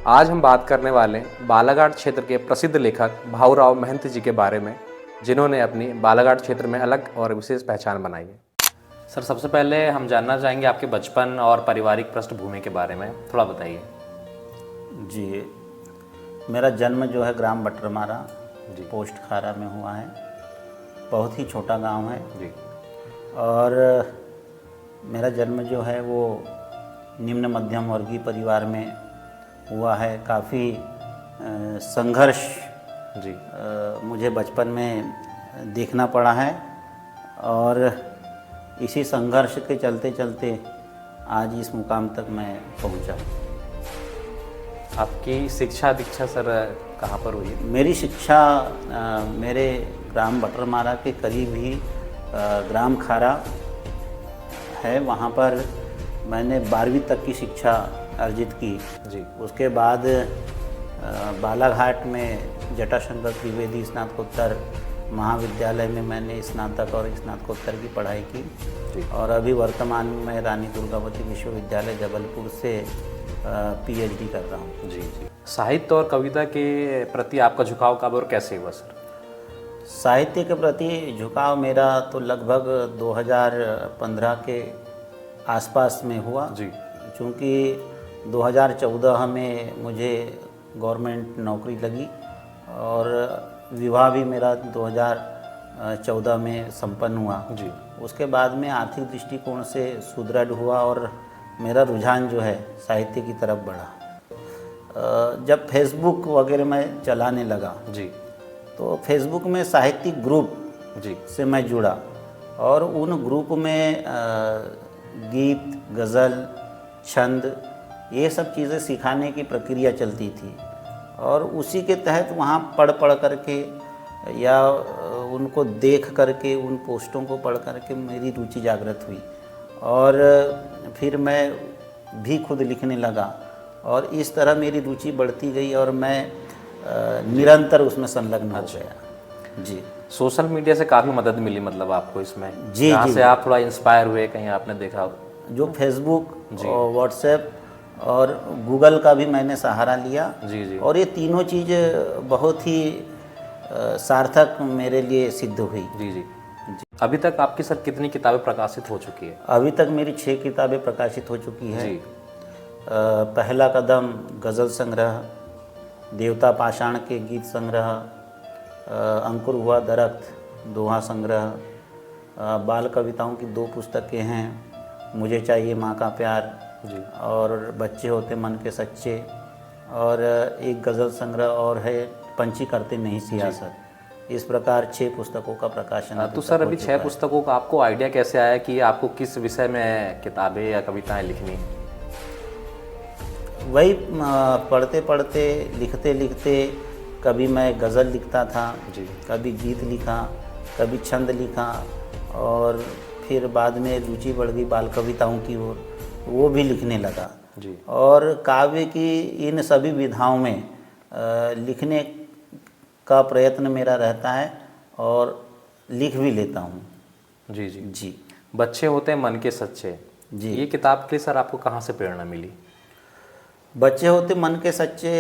आज हम बात करने वाले हैं बालाघाट क्षेत्र के प्रसिद्ध लेखक भाऊराव महंत जी के बारे में, जिन्होंने अपनी बालाघाट क्षेत्र में अलग और विशेष पहचान बनाई है। सर, सबसे पहले हम जानना चाहेंगे आपके बचपन और पारिवारिक पृष्ठभूमि के बारे में, थोड़ा बताइए। जी, मेरा जन्म जो है ग्राम बटरमारा जी। पोस्ट खारा में हुआ है। बहुत ही छोटा गांव है जी। और मेरा जन्म जो है वो निम्न मध्यम वर्गीय परिवार में हुआ है। काफ़ी संघर्ष जी। मुझे बचपन में देखना पड़ा है और इसी संघर्ष के चलते चलते आज इस मुकाम तक मैं पहुंचा। आपकी शिक्षा दीक्षा सर कहाँ पर हुई? मेरी शिक्षा मेरे ग्राम बटरमारा के करीब ही ग्राम खारा है, वहाँ पर मैंने 12वीं तक की शिक्षा अर्जित की। जी। उसके बाद बालाघाट में जटाशंकर त्रिवेदी स्नातकोत्तर महाविद्यालय में मैंने स्नातक और स्नातकोत्तर की पढ़ाई की। जी। और अभी वर्तमान में मैं रानी दुर्गावती विश्वविद्यालय जबलपुर से पीएचडी कर रहा हूँ। जी जी। साहित्य और कविता के प्रति आपका झुकाव कब और कैसे हुआ सर? साहित्य के प्रति झुकाव मेरा तो लगभग 2015 के आसपास में हुआ। जी। चूँकि 2014 में मुझे गवर्नमेंट नौकरी लगी और विवाह भी मेरा 2014 में संपन्न हुआ। जी। उसके बाद में आर्थिक दृष्टिकोण से सुदृढ़ हुआ और मेरा रुझान जो है साहित्य की तरफ बढ़ा। जब फेसबुक वगैरह मैं चलाने लगा जी। तो फेसबुक में साहित्यिक ग्रुप जी से मैं जुड़ा और उन ग्रुप में गीत, गज़ल, छंद, ये सब चीज़ें सिखाने की प्रक्रिया चलती थी और उसी के तहत वहाँ पढ़ करके या उनको देख करके उन पोस्टों को पढ़ करके मेरी रुचि जागृत हुई और फिर मैं भी खुद लिखने लगा और इस तरह मेरी रुचि बढ़ती गई और मैं निरंतर उसमें संलग्न हो गया। जी। सोशल मीडिया से काफ़ी मदद मिली मतलब आपको इसमें? जी। यहाँ जी, से आप थोड़ा इंस्पायर हुए, कहीं आपने देखा हो? जो फेसबुक और व्हाट्सएप और गूगल का भी मैंने सहारा लिया। जी जी। और ये तीनों चीज़ बहुत ही सार्थक मेरे लिए सिद्ध हुई। जी जी। अभी तक आपकी सर कितनी किताबें प्रकाशित हो चुकी है? अभी तक मेरी 6 किताबें प्रकाशित हो चुकी है। जी। पहला कदम गज़ल संग्रह, देवता पाषाण के गीत संग्रह, अंकुर हुआ दरख्त दोहा संग्रह, बाल कविताओं की 2 पुस्तकें हैं, मुझे चाहिए माँ का प्यार जी। और बच्चे होते मन के सच्चे, और एक गज़ल संग्रह और है पंछी करते नहीं सियासत। इस प्रकार 6 पुस्तकों का प्रकाशन। तो सर अभी 6 पुस्तकों का आपको आइडिया कैसे आया कि आपको किस विषय में किताबें या कविताएं लिखनी? वही पढ़ते पढ़ते लिखते लिखते कभी मैं गज़ल लिखता था जी। कभी गीत लिखा, कभी छंद लिखा और फिर बाद में रुचि बढ़ गई बाल कविताओं की ओर, वो भी लिखने लगा। जी। और काव्य की इन सभी विधाओं में लिखने का प्रयत्न मेरा रहता है और लिख भी लेता हूँ। जी जी। जी। बच्चे होते हैं मन के सच्चे, जी। ये किताब के लिए सर आपको कहाँ से प्रेरणा मिली? बच्चे होते मन के सच्चे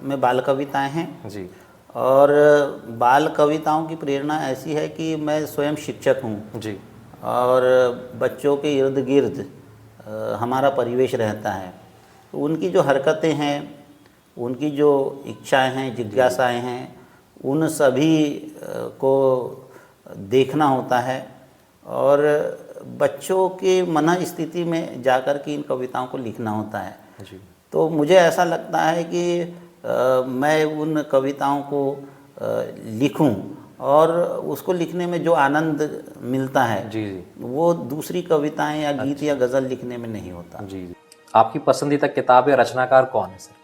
में बाल कविताएं हैं। जी। और बाल कविताओं की प्रेरणा ऐसी है कि मैं स्वयं शिक्षक हूँ। जी। और बच्चों के इर्द गिर्द हमारा परिवेश रहता है, तो उनकी जो हरकतें हैं, उनकी जो इच्छाएं हैं, जिज्ञासाएं हैं, उन सभी को देखना होता है और बच्चों के मन स्थिति में जाकर के इन कविताओं को लिखना होता है। जी। तो मुझे ऐसा लगता है कि मैं उन कविताओं को लिखूं और उसको लिखने में जो आनंद मिलता है जी जी। वो दूसरी कविताएं या गीत या गज़ल लिखने में नहीं होता। जी जी। आपकी पसंदीदा किताब या रचनाकार कौन है सर?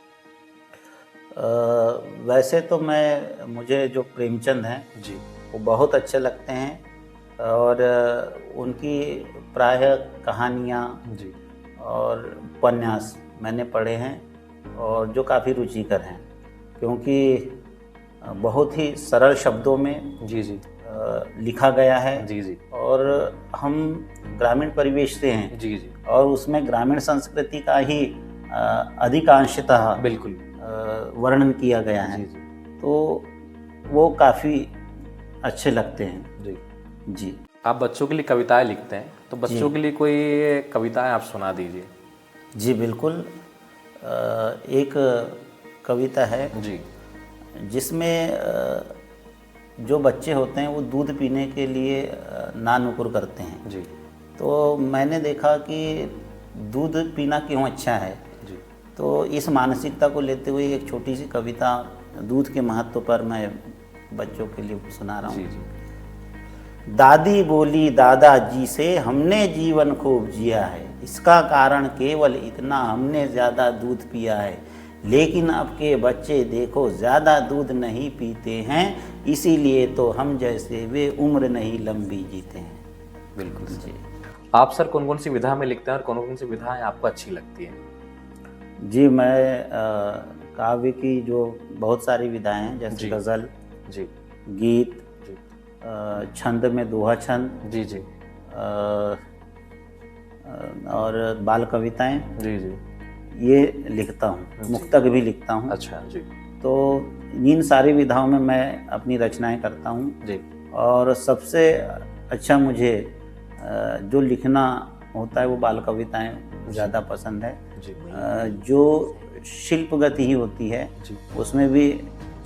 वैसे तो मुझे जो प्रेमचंद हैं जी, वो बहुत अच्छे लगते हैं और उनकी प्रायः कहानियाँ जी, और उपन्यास मैंने पढ़े हैं और जो काफ़ी रुचिकर हैं, क्योंकि बहुत ही सरल शब्दों में जी, जी, लिखा गया है। जी, जी, और हम ग्रामीण परिवेश से हैं जी, जी, और उसमें ग्रामीण संस्कृति का ही अधिकांशतः बिल्कुल। वर्णन किया गया है, जी जी तो वो काफ़ी अच्छे लगते हैं। जी। जी आप बच्चों के लिए कविताएं लिखते हैं, तो बच्चों के लिए कोई कविताएं आप सुना दीजिए। जी बिल्कुल। एक कविता है जी जिसमें जो बच्चे होते हैं वो दूध पीने के लिए ना-नुकुर करते हैं। जी तो मैंने देखा कि दूध पीना क्यों अच्छा है, जी तो इस मानसिकता को लेते हुए एक छोटी सी कविता दूध के महत्व पर मैं बच्चों के लिए सुना रहा जी हूँ। जी दादी बोली दादाजी से हमने जीवन खूब जिया है, इसका कारण केवल इतना हमने ज़्यादा दूध पिया है, लेकिन अब के बच्चे देखो ज़्यादा दूध नहीं पीते हैं, इसीलिए तो हम जैसे वे उम्र नहीं लंबी जीते हैं। बिल्कुल जी सही। आप सर कौन कौन सी विधा में लिखते हैं और कौन कौन सी विधाएं आपको अच्छी लगती हैं? जी मैं काव्य की जो बहुत सारी विधाएं हैं, जैसे जी। गज़ल, जी गीत, जी छंद में दोहा छंद, जी जी और बाल कविताएं, जी जी। ये लिखता हूँ। मुक्तक भी लिखता हूँ। अच्छा जी तो इन सारी विधाओं में मैं अपनी रचनाएं करता हूँ। जी और सबसे अच्छा मुझे जो लिखना होता है वो बाल कविताएं ज़्यादा पसंद है। जी जो शिल्प गति ही होती है जी उसमें भी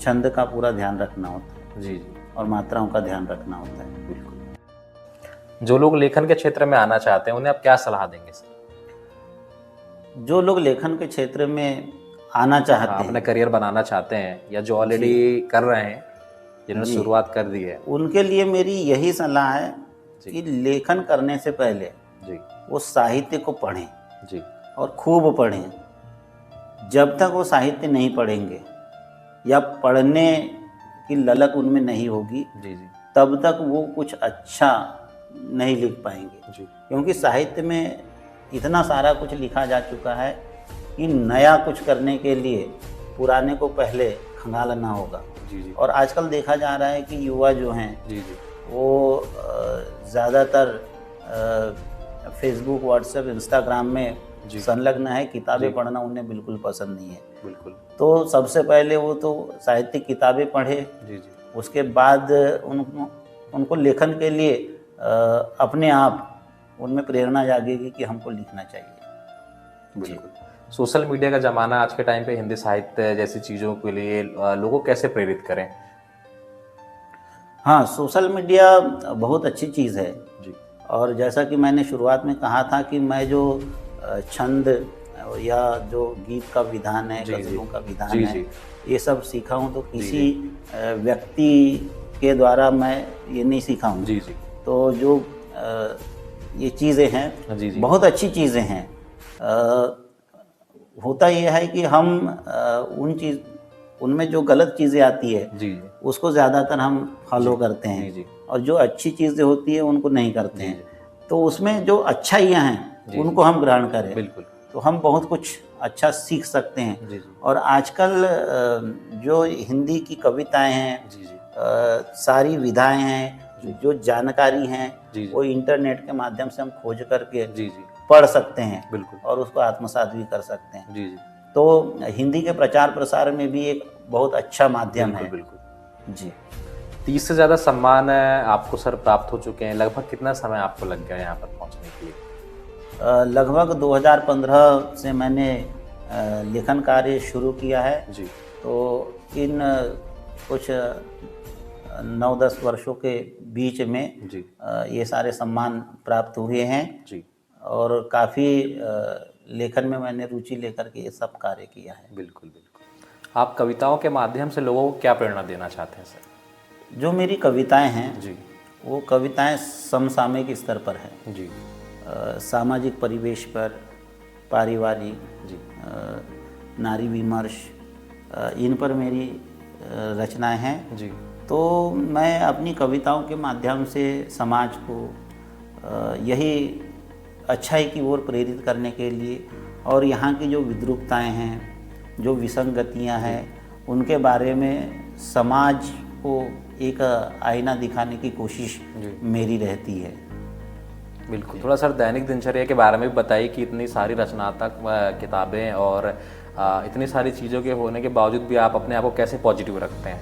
छंद का पूरा ध्यान रखना होता है जी जी और मात्राओं का ध्यान रखना होता है। बिल्कुल। जो लोग लेखन के क्षेत्र में आना चाहते हैं उन्हें आप क्या सलाह देंगे सर? जो लोग लेखन के क्षेत्र में आना चाहते हाँ, अपने हैं, करियर बनाना चाहते हैं या जो ऑलरेडी कर रहे हैं, जिन्होंने जी, शुरुआत कर दी है। उनके लिए मेरी यही सलाह है जी कि लेखन करने से पहले जी वो साहित्य को पढ़ें जी और खूब पढ़ें। जब तक वो साहित्य नहीं पढ़ेंगे या पढ़ने की ललक उनमें नहीं होगी, जी जी तब तक वो कुछ अच्छा नहीं लिख पाएंगे। जी क्योंकि साहित्य में इतना सारा कुछ लिखा जा चुका है कि नया कुछ करने के लिए पुराने को पहले खंगालना होगा। जी जी और आजकल देखा जा रहा है कि युवा जो हैं जी जी वो ज़्यादातर फेसबुक, व्हाट्सएप, इंस्टाग्राम में जी। संलग्न है। किताबें जी। पढ़ना उन्हें बिल्कुल पसंद नहीं है। बिल्कुल। तो सबसे पहले वो तो साहित्यिक किताबें पढ़े, जी जी उसके बाद उनको लेखन के लिए अपने आप उनमें प्रेरणा जागेगी कि हमको लिखना चाहिए। बिल्कुल। सोशल मीडिया का ज़माना आज के टाइम पे हिंदी साहित्य जैसी चीज़ों के लिए लोगों को कैसे प्रेरित करें? हाँ, सोशल मीडिया बहुत अच्छी चीज़ है। जी और जैसा कि मैंने शुरुआत में कहा था कि मैं जो छंद या जो गीत का विधान है, जी, जी। गज़लों का विधान जी, है, जी। ये सब सीखा हूँ तो जी, किसी व्यक्ति के द्वारा मैं ये नहीं सीखा हूँ। जी जी तो जो ये चीज़ें हैं जी, जी। बहुत अच्छी चीज़ें हैं। होता यह है कि हम उनमें जो गलत चीज़ें आती है जी जी उसको ज़्यादातर हम फॉलो जी, करते हैं, जी, जी। और जो अच्छी चीज़ें होती है उनको नहीं करते जी, हैं। जी। तो उसमें जो अच्छाइयाँ हैं जी, उनको हम ग्रहण करें, बिल्कुल। तो हम बहुत कुछ अच्छा सीख सकते हैं। जी, जी। और आजकल जो हिंदी की कविताएं हैं, जी, जी। सारी विधाएं हैं, जो जानकारी हैं, जी, जी। वो इंटरनेट के माध्यम से हम खोज करके जी, जी। पढ़ सकते हैं बिल्कुल। और उसको आत्मसात भी कर सकते हैं। जी, जी। तो हिंदी के प्रचार प्रसार में भी एक बहुत अच्छा माध्यम बिल्कुल, है। बिल्कुल। जी 30 से ज़्यादा सम्मान आपको सर प्राप्त हो चुके हैं। लगभग कितना समय आपको लग गया यहाँ पर पहुँचने के लिए? लगभग 2015 से मैंने लेखन कार्य शुरू किया है। जी। तो इन कुछ 9-10 वर्षों के बीच में जी। ये सारे सम्मान प्राप्त हुए हैं। जी। और काफ़ी लेखन में मैंने रुचि लेकर के ये सब कार्य किया है। बिल्कुल, बिल्कुल। आप कविताओं के माध्यम से लोगों को क्या प्रेरणा देना चाहते हैं सर? जो मेरी कविताएं हैं जी। वो कविताएं समसामयिक स्तर पर हैं। जी। सामाजिक परिवेश पर, पारिवारिक, जी। नारी विमर्श, इन पर मेरी रचनाएं हैं। जी। तो मैं अपनी कविताओं के माध्यम से समाज को यही अच्छाई की ओर प्रेरित करने के लिए और यहाँ की जो विद्रूपताएं हैं, जो विसंगतियाँ हैं, उनके बारे में समाज को एक आईना दिखाने की कोशिश जी। मेरी रहती है। बिल्कुल। थोड़ा सर दैनिक दिनचर्या के बारे में भी बताइए कि इतनी सारी रचनात्मक किताबें और इतनी सारी चीज़ों के होने के बावजूद भी आप अपने आप को कैसे पॉजिटिव रखते हैं?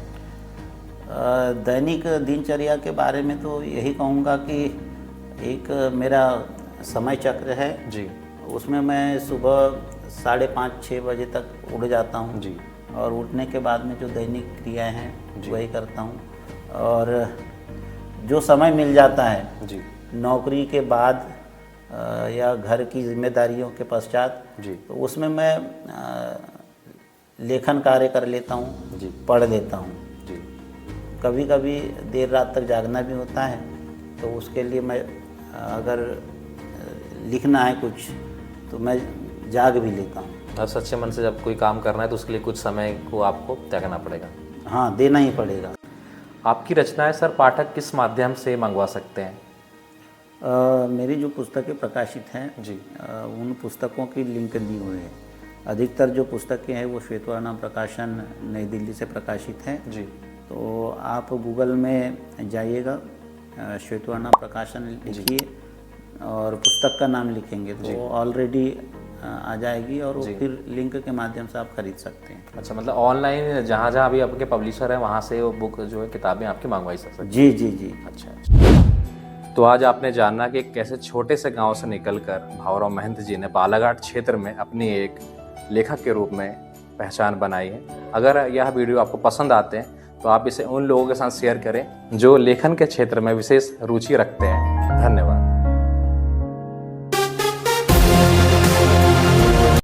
दैनिक दिनचर्या के बारे में तो यही कहूँगा कि एक मेरा समय चक्र है जी उसमें मैं सुबह 5:30-6 बजे तक उठ जाता हूँ जी और उठने के बाद में जो दैनिक क्रियाएं हैं वही करता हूँ। और जो समय मिल जाता है जी नौकरी के बाद या घर की जिम्मेदारियों के पश्चात जी तो उसमें मैं लेखन कार्य कर लेता हूँ, जी पढ़ लेता हूँ। जी कभी कभी देर रात तक जागना भी होता है तो उसके लिए मैं अगर लिखना है कुछ तो मैं जाग भी लेता हूँ। और सच्चे मन से जब कोई काम करना है तो उसके लिए कुछ समय को आपको त्यागना पड़ेगा। हाँ, देना ही पड़ेगा। आपकी रचनाएं सर पाठक किस माध्यम से मंगवा सकते हैं? मेरी जो पुस्तकें प्रकाशित हैं जी उन पुस्तकों की लिंक दी हुई है। अधिकतर जो पुस्तकें हैं वो श्वेतवर्णा प्रकाशन नई दिल्ली से प्रकाशित हैं। जी तो आप गूगल में जाइएगा, श्वेतवर्णा प्रकाशन लिखिए और पुस्तक का नाम लिखेंगे तो ऑलरेडी आ जाएगी और वो फिर लिंक के माध्यम से आप खरीद सकते हैं। अच्छा, मतलब ऑनलाइन जहाँ जहाँ भी आपके पब्लिशर है वहाँ से वो बुक जो है किताबें आपकी मंगवाई सकते हैं? जी जी जी। अच्छा। तो आज आपने जाना कि कैसे छोटे से गांव से निकलकर भावराव महंत जी ने बालाघाट क्षेत्र में अपनी एक लेखक के रूप में पहचान बनाई है। अगर यह वीडियो आपको पसंद आते हैं तो आप इसे उन लोगों के साथ शेयर करें जो लेखन के क्षेत्र में विशेष रुचि रखते हैं।